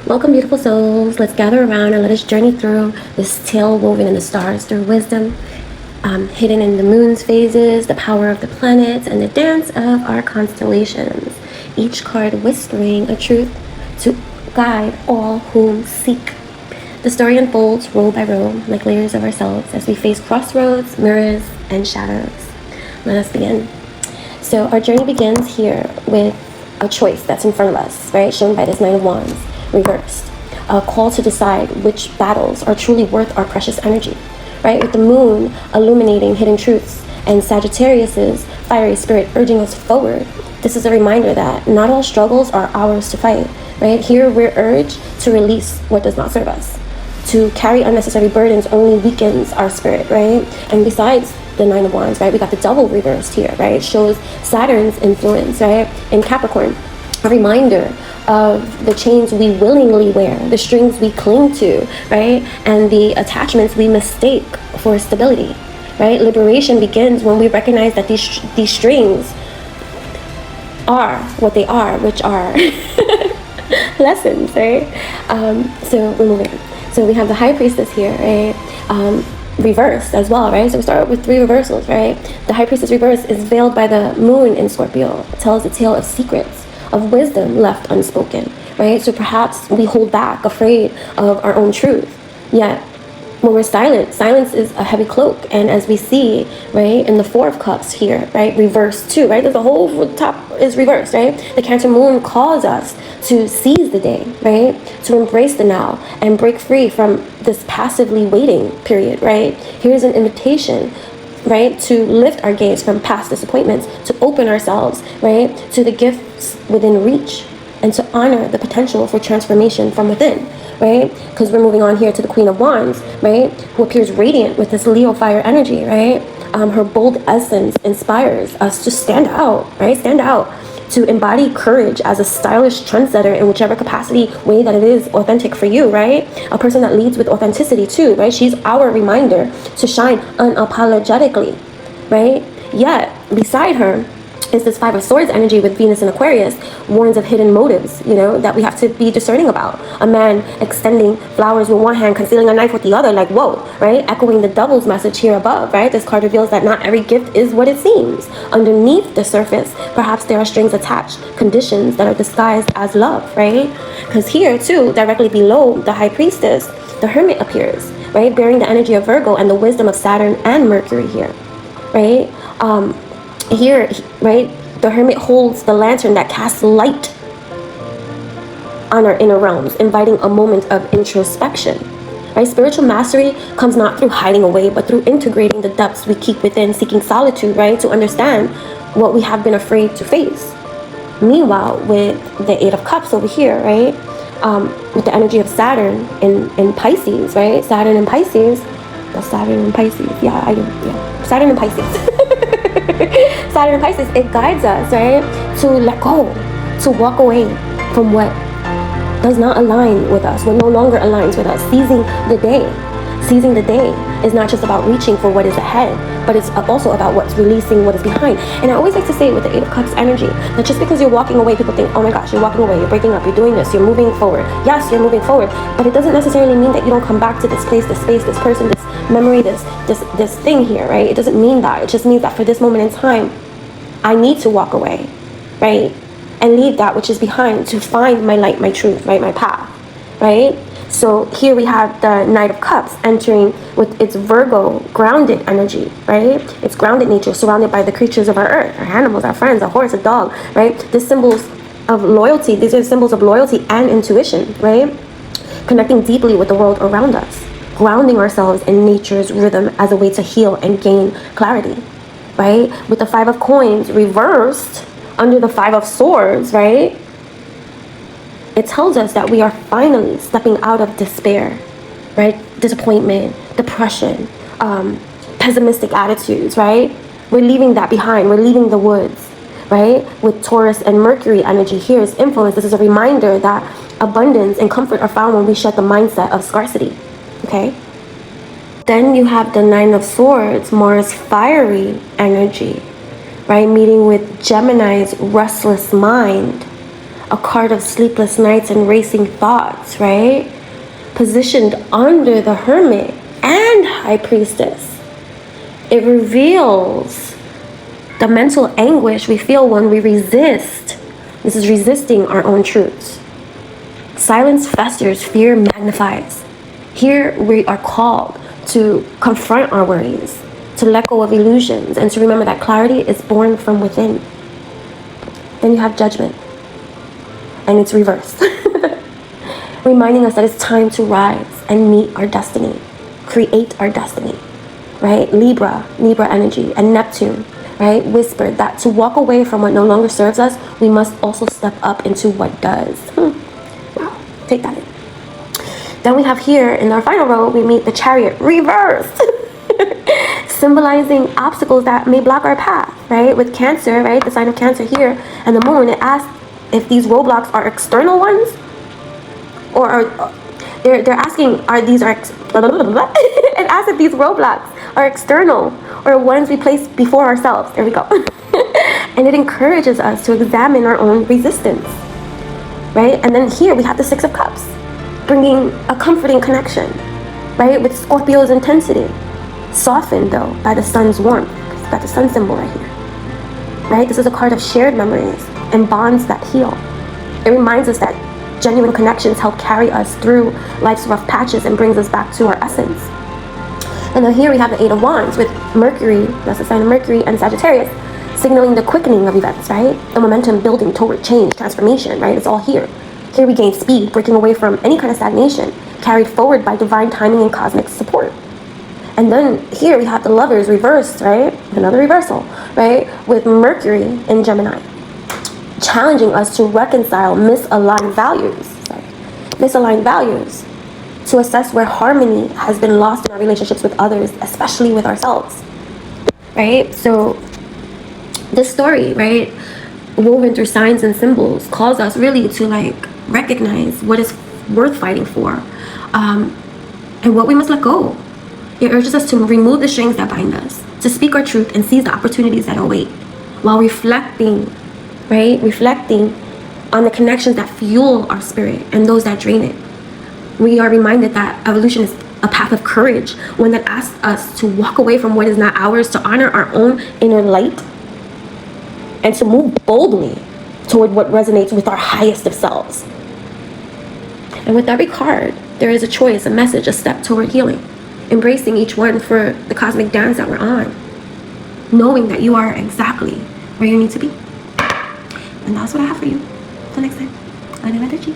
Welcome, beautiful souls. Let's gather around and let us journey through this tale woven in the stars through wisdom, hidden in the moon's phases, the power of the planets, and the dance of our constellations. Each card whispering a truth to guide all whom seek. The story unfolds row by row, like layers of ourselves, as we face crossroads, mirrors, and shadows. Let us begin. So our journey begins here with a choice that's in front of us, right? Shown by this Nine of Wands, reversed. A call to decide which battles are truly worth our precious energy, right? With the moon illuminating hidden truths and Sagittarius's fiery spirit urging us forward. This is a reminder that not all struggles are ours to fight, right? Here we're urged to release what does not serve us. To carry unnecessary burdens only weakens our spirit, right? And besides the Nine of Wands, right, we got the Devil reversed here, right? It shows Saturn's influence, right, in Capricorn. A reminder of the chains we willingly wear, the strings we cling to, right, and the attachments we mistake for stability, right? Liberation begins when we recognize that these strings are what they are, which are lessons, right? So we're moving on. So we have the High Priestess here, right? Reversed as well, right? So we start with 3 reversals, right? The High Priestess reverse is veiled by the moon in Scorpio. It tells a tale of secrets, of wisdom left unspoken, right? So perhaps we hold back, afraid of our own truth. Yet when we're silent, silence is a heavy cloak. And as we see, right, in the 4 of Cups here, right, reversed too, right? There's a whole top is reversed, right? The Cancer moon calls us to seize the day, right? To embrace the now and break free from this passively waiting period, right? Here's an invitation, right, to lift our gaze from past disappointments, to open ourselves, right, to the gifts within reach, and to honor the potential for transformation from within, right? Because we're moving on here to the Queen of Wands, right, who appears radiant with this Leo fire energy, right? Her bold essence inspires us to stand out, right? Stand out, to embody courage as a stylish trendsetter in whichever capacity, way that it is authentic for you, right? A person that leads with authenticity too, right? She's our reminder to shine unapologetically, right? Yet, beside her is this 5 of Swords energy with Venus in Aquarius, warns of hidden motives, you know, that we have to be discerning about. A man extending flowers with one hand, concealing a knife with the other, like, whoa, right? Echoing the Devil's message here above, right? This card reveals that not every gift is what it seems. Underneath the surface, perhaps there are strings attached, conditions that are disguised as love, right? Because here, too, directly below the High Priestess, the Hermit appears, right? Bearing the energy of Virgo and the wisdom of Saturn and Mercury here, right? Here, right, the Hermit holds the lantern that casts light on our inner realms, inviting a moment of introspection, right? Spiritual mastery comes not through hiding away, but through integrating the depths we keep within, seeking solitude, right, to understand what we have been afraid to face. Meanwhile, with the 8 of Cups over here, right, with the energy of Saturn in Pisces, right, Saturn in Pisces, Saturn in Pisces, Saturn in Pisces. Saturn in Pisces, it guides us, right, to let go, to walk away from what does not align with us, what no longer aligns with us. Seizing the day. Seizing the day is not just about reaching for what is ahead, but it's also about what's releasing what is behind. And I always like to say with the 8 of Cups energy, that just because you're walking away, people think, oh my gosh, you're walking away, you're breaking up, you're doing this, you're moving forward. Yes, you're moving forward, but it doesn't necessarily mean that you don't come back to this place, this space, this person, this memory, this thing here, right? It doesn't mean that. It just means that for this moment in time, I need to walk away, right? And leave that which is behind to find my light, my truth, right? My path, right? So here we have the Knight of Cups entering with its Virgo grounded energy, right? It's grounded nature, surrounded by the creatures of our earth, our animals, our friends, a horse, a dog, right? These symbols of loyalty, these are symbols of loyalty and intuition, right? Connecting deeply with the world around us, grounding ourselves in nature's rhythm as a way to heal and gain clarity, right? With the 5 of Coins reversed under the 5 of Swords, right? It tells us that we are finally stepping out of despair, right? Disappointment, depression, pessimistic attitudes, right? We're leaving that behind. We're leaving the woods, right? With Taurus and Mercury energy here is influence. This is a reminder that abundance and comfort are found when we shed the mindset of scarcity, okay? Then you have the 9 of Swords, Mars fiery energy, right? Meeting with Gemini's restless mind, a card of sleepless nights and racing thoughts, right? Positioned under the Hermit and High Priestess. It reveals the mental anguish we feel when we resist. This is resisting our own truths. Silence festers, fear magnifies. Here we are called to confront our worries, to let go of illusions, and to remember that clarity is born from within. Then you have Judgment, and it's reversed. Reminding us that it's time to rise and meet our destiny, create our destiny, right? Libra energy, and Neptune, right? Whispered that to walk away from what no longer serves us, we must also step up into what does. Wow, take that in. Then we have here in our final row, we meet the Chariot reversed, symbolizing obstacles that may block our path, right? With Cancer, right? The sign of Cancer here, and the Moon, it asks if these roadblocks are external ones, or are they're asking, it asks if these roadblocks are external or ones we place before ourselves. There we go. And it encourages us to examine our own resistance, right? And then here we have the Six of Cups, bringing a comforting connection, right? With Scorpio's intensity, softened though by the sun's warmth. It's got the sun symbol right here, right? This is a card of shared memories and bonds that heal. It reminds us that genuine connections help carry us through life's rough patches and brings us back to our essence. And then here we have the Eight of Wands with Mercury, that's the sign of Mercury, and Sagittarius, signaling the quickening of events, right? The momentum building toward change, transformation, right? It's all here. Here we gain speed, breaking away from any kind of stagnation, carried forward by divine timing and cosmic support. And then here we have the Lovers reversed, right? Another reversal, right? With Mercury in Gemini, challenging us to reconcile misaligned values, to assess where harmony has been lost in our relationships with others, especially with ourselves, right? So this story, right, woven through signs and symbols, calls us really to recognize what is worth fighting for, and what we must let go. It urges us to remove the strings that bind us, to speak our truth and seize the opportunities that await, while reflecting on the connections that fuel our spirit and those that drain it. We are reminded that evolution is a path of courage, one that asks us to walk away from what is not ours, to honor our own inner light, and to move boldly toward what resonates with our highest of selves. And with every card, there is a choice, a message, a step toward healing, embracing each one for the cosmic dance that we're on, knowing that you are exactly where you need to be. And that's what I have for you. Till next time, Aloha.